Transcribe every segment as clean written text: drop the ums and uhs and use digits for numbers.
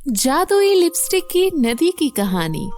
जादुई लिपस्टिक की नदी की कहानी।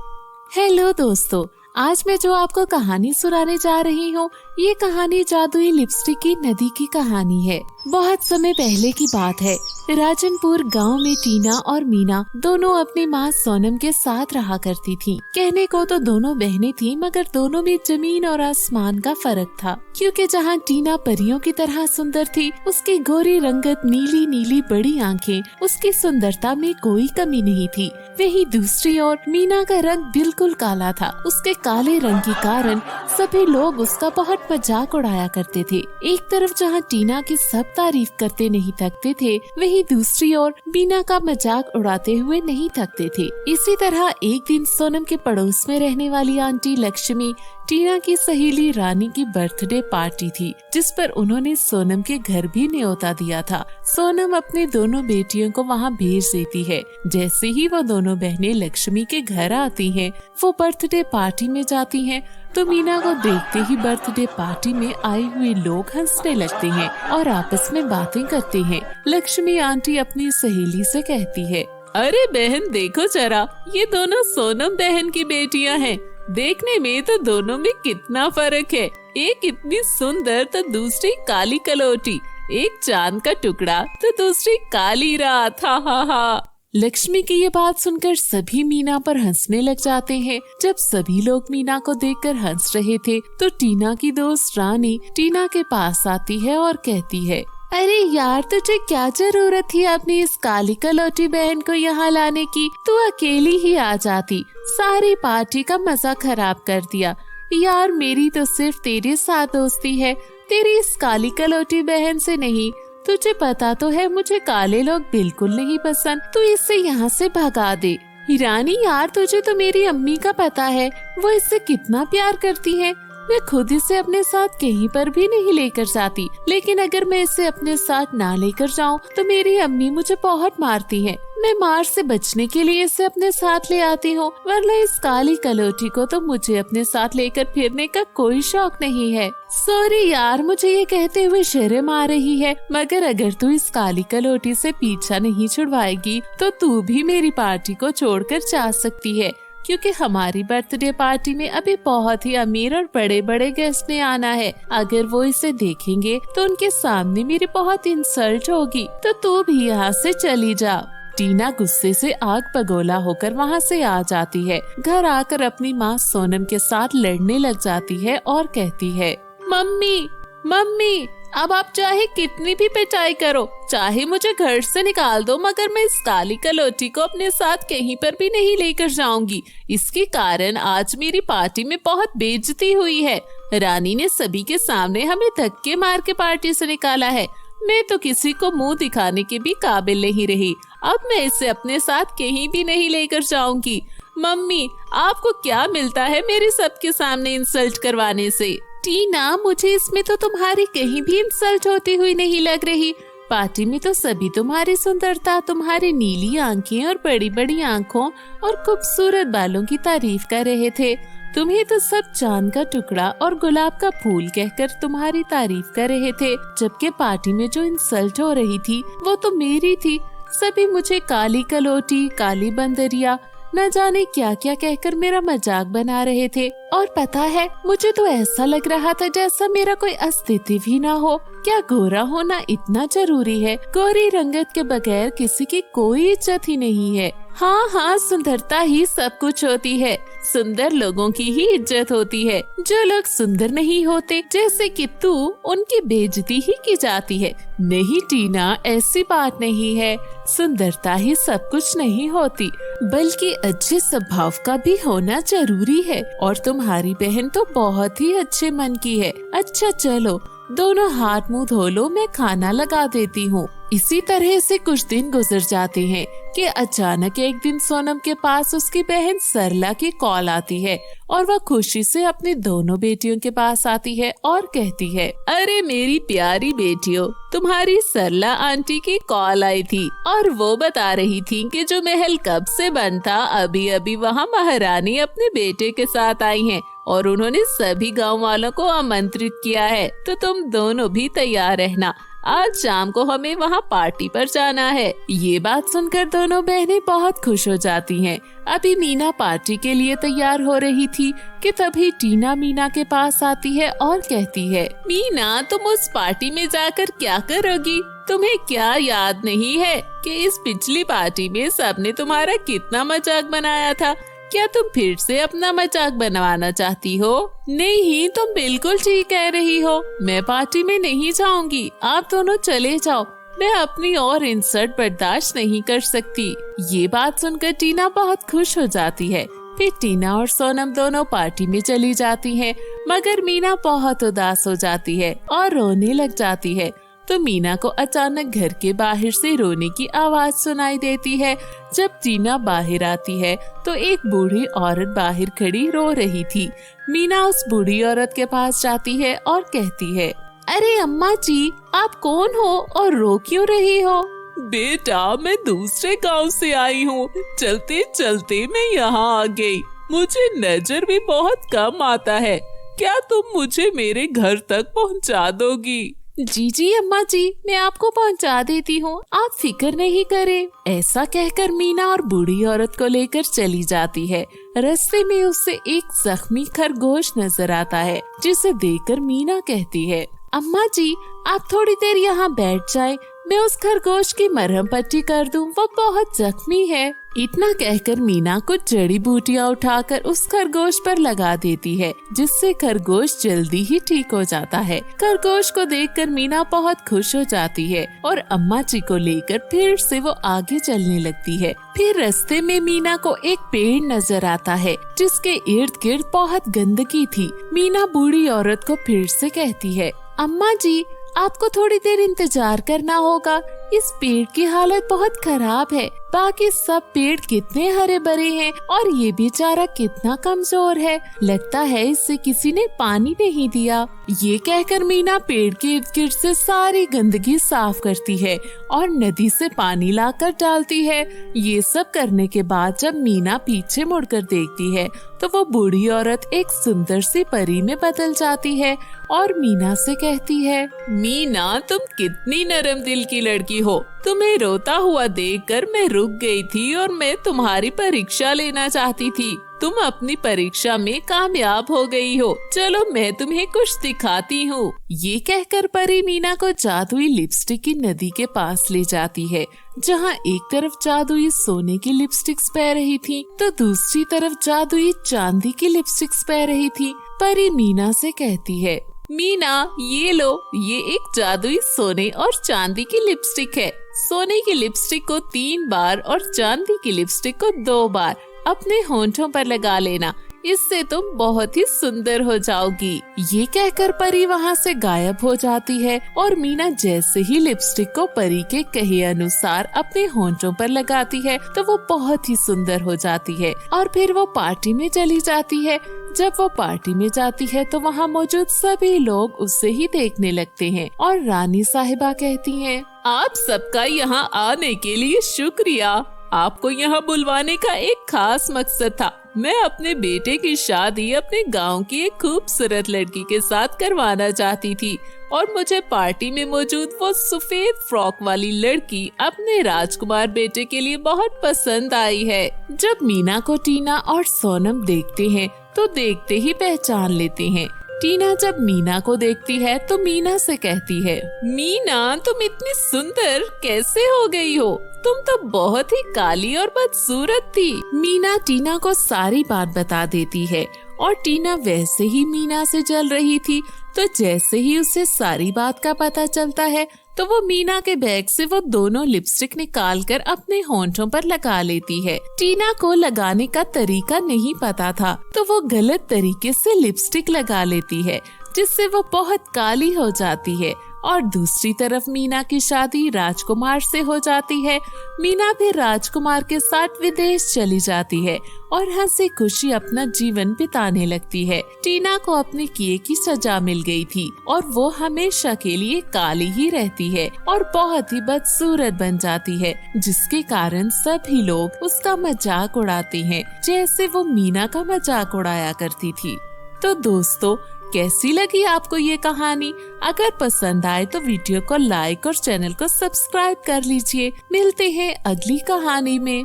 हेलो दोस्तों, आज मैं जो आपको कहानी सुनाने जा रही हूँ, ये कहानी जादुई लिपस्टिक की नदी की कहानी है। बहुत समय पहले की बात है। राजनपुर गांव में टीना और मीना दोनों अपनी माँ सोनम के साथ रहा करती थीं। कहने को तो दोनों बहनें थीं, मगर दोनों में जमीन और आसमान का फर्क था। क्योंकि जहाँ टीना परियों की तरह सुंदर थी, उसकी गोरी रंगत, नीली नीली बड़ी आंखें, उसकी सुंदरता में कोई कमी नहीं थी। वहीं दूसरी ओर मीना का रंग बिल्कुल काला था। उसके काले रंग के कारण सभी लोग उसका बहुत मजाक उड़ाया करते थे। एक तरफ जहाँ टीना की सब तारीफ करते नहीं थकते थे, वहीं दूसरी ओर मीना का मजाक उड़ाते हुए नहीं थकते थे। इसी तरह एक दिन सोनम के पड़ोस में रहने वाली आंटी लक्ष्मी टीना की सहेली रानी की बर्थडे पार्टी थी, जिस पर उन्होंने सोनम के घर भी न्योता दिया था। सोनम अपने दोनों बेटियों को वहां भेज देती है। जैसे ही वो दोनों बहनें लक्ष्मी के घर आती हैं, वो बर्थडे पार्टी में जाती हैं, तो मीना को देखते ही बर्थडे पार्टी में आए हुए लोग हंसने लगते हैं और आपस में बातें करते हैं। लक्ष्मी आंटी अपनी सहेली से कहती है, अरे बहन देखो जरा, ये दोनों सोनम बहन की बेटियां हैं। देखने में तो दोनों में कितना फर्क है। एक इतनी सुंदर तो दूसरी काली कलोटी, एक चांद का टुकड़ा तो दूसरी काली रात। हा हा हा। लक्ष्मी की ये बात सुनकर सभी मीना पर हंसने लग जाते हैं। जब सभी लोग मीना को देखकर हंस रहे थे, तो टीना की दोस्त रानी टीना के पास आती है और कहती है, अरे यार, तुझे क्या जरूरत थी अपनी इस काली कलौटी बहन को यहाँ लाने की? तू अकेली ही आ जाती, सारी पार्टी का मजा खराब कर दिया। यार, मेरी तो सिर्फ तेरे साथ दोस्ती है, तेरी इस काली कलौटी बहन से नहीं। तुझे पता तो है मुझे काले लोग बिल्कुल नहीं पसंद। तू इससे यहाँ से भगा दे। रानी यार, तुझे तो मेरी अम्मी का पता है, वो इससे कितना प्यार करती है। मैं खुद इसे अपने साथ कहीं पर भी नहीं लेकर जाती, लेकिन अगर मैं इसे अपने साथ ना लेकर जाऊं तो मेरी अम्मी मुझे बहुत मारती है। मैं मार से बचने के लिए इसे अपने साथ ले आती हूँ, वरना इस काली कलोटी को तो मुझे अपने साथ लेकर फिरने का कोई शौक नहीं है। सॉरी यार, मुझे ये कहते हुए शर्म आ रही है, मगर अगर तू इस काली कलोटी से पीछा नहीं छुड़वाएगी तो तू भी मेरी पार्टी को छोड़कर जा सकती है, क्योंकि हमारी बर्थडे पार्टी में अभी बहुत ही अमीर और बड़े बड़े गेस्ट ने आना है। अगर वो इसे देखेंगे तो उनके सामने मेरी बहुत इंसल्ट होगी, तो तू भी यहाँ से चली जा। टीना गुस्से से आग बगोला होकर वहाँ से आ जाती है। घर आकर अपनी माँ सोनम के साथ लड़ने लग जाती है और कहती है, मम्मी मम्मी, अब आप चाहे कितनी भी पिटाई करो, चाहे मुझे घर से निकाल दो, मगर मैं इस काली कलोटी को अपने साथ कहीं पर भी नहीं लेकर जाऊंगी। इसके कारण आज मेरी पार्टी में बहुत बेइज्जती हुई है। रानी ने सभी के सामने हमें धक्के मार के पार्टी से निकाला है। मैं तो किसी को मुंह दिखाने के भी काबिल नहीं रही। अब मैं इसे अपने साथ कहीं भी नहीं लेकर जाऊंगी। मम्मी, आपको क्या मिलता है मेरे सबके सामने इंसल्ट करवाने से? टीना, मुझे इसमें तो तुम्हारी कहीं भी इंसल्ट होती हुई नहीं लग रही। पार्टी में तो सभी तुम्हारी सुंदरता, तुम्हारी नीली आंखें और बड़ी बड़ी आंखों और खूबसूरत बालों की तारीफ कर रहे थे। तुम्हें तो सब चांद का टुकड़ा और गुलाब का फूल कहकर तुम्हारी तारीफ कर रहे थे, जबकि पार्टी में जो इंसल्ट हो रही थी वो तो मेरी थी। सभी मुझे काली कलोटी, काली बंदरिया, न जाने क्या क्या कहकर मेरा मजाक बना रहे थे। और पता है, मुझे तो ऐसा लग रहा था जैसा मेरा कोई अस्तित्व ही ना हो। क्या गोरा होना इतना जरूरी है? गोरी रंगत के बगैर किसी की कोई इज्जत ही नहीं है। हाँ हाँ, सुंदरता ही सब कुछ होती है। सुंदर लोगों की ही इज्जत होती है। जो लोग सुंदर नहीं होते, जैसे कि तू, उनकी बेइज्जती ही की जाती है। नहीं टीना, ऐसी बात नहीं है। सुंदरता ही सब कुछ नहीं होती, बल्कि अच्छे स्वभाव का भी होना जरूरी है। और तुम्हारी बहन तो बहुत ही अच्छे मन की है। अच्छा चलो, दोनों हाथ मुंह धो लो, मैं खाना लगा देती हूँ। इसी तरह से कुछ दिन गुजर जाते हैं कि अचानक एक दिन सोनम के पास उसकी बहन सरला की कॉल आती है और वह खुशी से अपनी दोनों बेटियों के पास आती है और कहती है, अरे मेरी प्यारी बेटियों, तुम्हारी सरला आंटी की कॉल आई थी और वो बता रही थी कि जो महल कब से बंद था, अभी अभी वहाँ महारानी अपने बेटे के साथ आई हैं। और उन्होंने सभी गांव वालों को आमंत्रित किया है, तो तुम दोनों भी तैयार रहना। आज शाम को हमें वहाँ पार्टी पर जाना है। ये बात सुनकर दोनों बहनें बहुत खुश हो जाती हैं। अभी मीना पार्टी के लिए तैयार हो रही थी कि तभी टीना मीना के पास आती है और कहती है, मीना तुम उस पार्टी में जाकर क्या करोगी? तुम्हें क्या याद नहीं है कि इस पिछली पार्टी में सबने तुम्हारा कितना मजाक बनाया था? क्या तुम फिर से अपना मजाक बनवाना चाहती हो? नहीं, तुम बिल्कुल ठीक कह रही हो। मैं पार्टी में नहीं जाऊंगी, आप दोनों चले जाओ। मैं अपनी और इंसल्ट बर्दाश्त नहीं कर सकती। ये बात सुनकर टीना बहुत खुश हो जाती है। फिर टीना और सोनम दोनों पार्टी में चली जाती हैं, मगर मीना बहुत उदास हो जाती है और रोने लग जाती है। तो मीना को अचानक घर के बाहर से रोने की आवाज सुनाई देती है। जब टीना बाहर आती है तो एक बूढ़ी औरत बाहर खड़ी रो रही थी। मीना उस बूढ़ी औरत के पास जाती है और कहती है, अरे अम्मा जी, आप कौन हो और रो क्यों रही हो? बेटा, मैं दूसरे गांव से आई हूँ। चलते चलते मैं यहाँ आ गई। मुझे नजर भी बहुत कम आता है। क्या तुम मुझे मेरे घर तक पहुँचा दोगी? जी अम्मा जी, मैं आपको पहुंचा देती हूँ, आप फिक्र नहीं करें। ऐसा कहकर मीना और बूढ़ी औरत को लेकर चली जाती है। रास्ते में उससे एक जख्मी खरगोश नजर आता है, जिसे देखकर मीना कहती है, अम्मा जी आप थोड़ी देर यहाँ बैठ जाएं, मैं उस खरगोश की मरहम पट्टी कर दूं, वो बहुत जख्मी है। इतना कहकर मीना कुछ जड़ी बूटियाँ उठाकर उस खरगोश पर लगा देती है, जिससे खरगोश जल्दी ही ठीक हो जाता है। खरगोश को देखकर मीना बहुत खुश हो जाती है और अम्मा जी को लेकर फिर से वो आगे चलने लगती है। फिर रास्ते में मीना को एक पेड़ नजर आता है, जिसके इर्द गिर्द बहुत गंदगी थी। मीना बूढ़ी औरत को फिर से कहती है, अम्मा जी आपको थोड़ी देर इंतजार करना होगा, इस पेड़ की हालत बहुत खराब है। बाकी सब पेड़ कितने हरे भरे हैं और ये बेचारा कितना कमजोर है, लगता है इसे किसी ने पानी नहीं दिया। ये कहकर मीना पेड़ के इर्द गिर्द से सारी गंदगी साफ करती है और नदी से पानी लाकर डालती है। ये सब करने के बाद जब मीना पीछे मुड़कर देखती है तो वो बूढ़ी औरत एक सुंदर सी परी में बदल जाती है और मीना से कहती है, मीना तुम कितनी नरम दिल की लड़की हो। तुम्हें रोता हुआ देखकर मैं रुक गई थी और मैं तुम्हारी परीक्षा लेना चाहती थी। तुम अपनी परीक्षा में कामयाब हो गई हो। चलो मैं तुम्हें कुछ दिखाती हूँ। ये कहकर परी मीना को जादुई लिपस्टिक की नदी के पास ले जाती है, जहाँ एक तरफ जादुई सोने की लिपस्टिक्स बह रही थी तो दूसरी तरफ जादुई चांदी की लिपस्टिक्स बह रही थी। परी मीना से कहती है, मीना ये लो, ये एक जादुई सोने और चांदी की लिपस्टिक है। सोने की लिपस्टिक को 3 बार और चांदी की लिपस्टिक को 2 बार अपने होंठों पर लगा लेना, इससे तुम बहुत ही सुंदर हो जाओगी। ये कहकर परी वहाँ से गायब हो जाती है और मीना जैसे ही लिपस्टिक को परी के कहे अनुसार अपने होंठों पर लगाती है तो वो बहुत ही सुंदर हो जाती है और फिर वो पार्टी में चली जाती है। जब वो पार्टी में जाती है तो वहाँ मौजूद सभी लोग उसे ही देखने लगते हैं और रानी साहिबा कहती हैं, आप सबका यहाँ आने के लिए शुक्रिया। आपको यहाँ बुलवाने का एक खास मकसद था। मैं अपने बेटे की शादी अपने गांव की एक खूबसूरत लड़की के साथ करवाना चाहती थी और मुझे पार्टी में मौजूद वो सफेद फ्रॉक वाली लड़की अपने राजकुमार बेटे के लिए बहुत पसंद आई है। जब मीना को टीना और सोनम देखते हैं तो देखते ही पहचान लेते हैं। टीना जब मीना को देखती है तो मीना से कहती है, मीना तुम इतनी सुंदर कैसे हो गई हो? तुम तो बहुत ही काली और बदसूरत थी। मीना टीना को सारी बात बता देती है और टीना वैसे ही मीना से जल रही थी, तो जैसे ही उसे सारी बात का पता चलता है तो वो मीना के बैग से वो दोनों लिपस्टिक निकालकर अपने होंठों पर लगा लेती है। टीना को लगाने का तरीका नहीं पता था तो वो गलत तरीके से लिपस्टिक लगा लेती है, जिससे वो बहुत काली हो जाती है। और दूसरी तरफ मीना की शादी राजकुमार से हो जाती है। मीना भी राजकुमार के साथ विदेश चली जाती है और हंसी खुशी अपना जीवन बिताने लगती है। टीना को अपने किए की सजा मिल गई थी और वो हमेशा के लिए काली ही रहती है और बहुत ही बदसूरत बन जाती है, जिसके कारण सभी लोग उसका मजाक उड़ाते हैं, जैसे वो मीना का मजाक उड़ाया करती थी। तो दोस्तों, कैसी लगी आपको ये कहानी? अगर पसंद आए तो वीडियो को लाइक और चैनल को सब्सक्राइब कर लीजिए। मिलते हैं अगली कहानी में।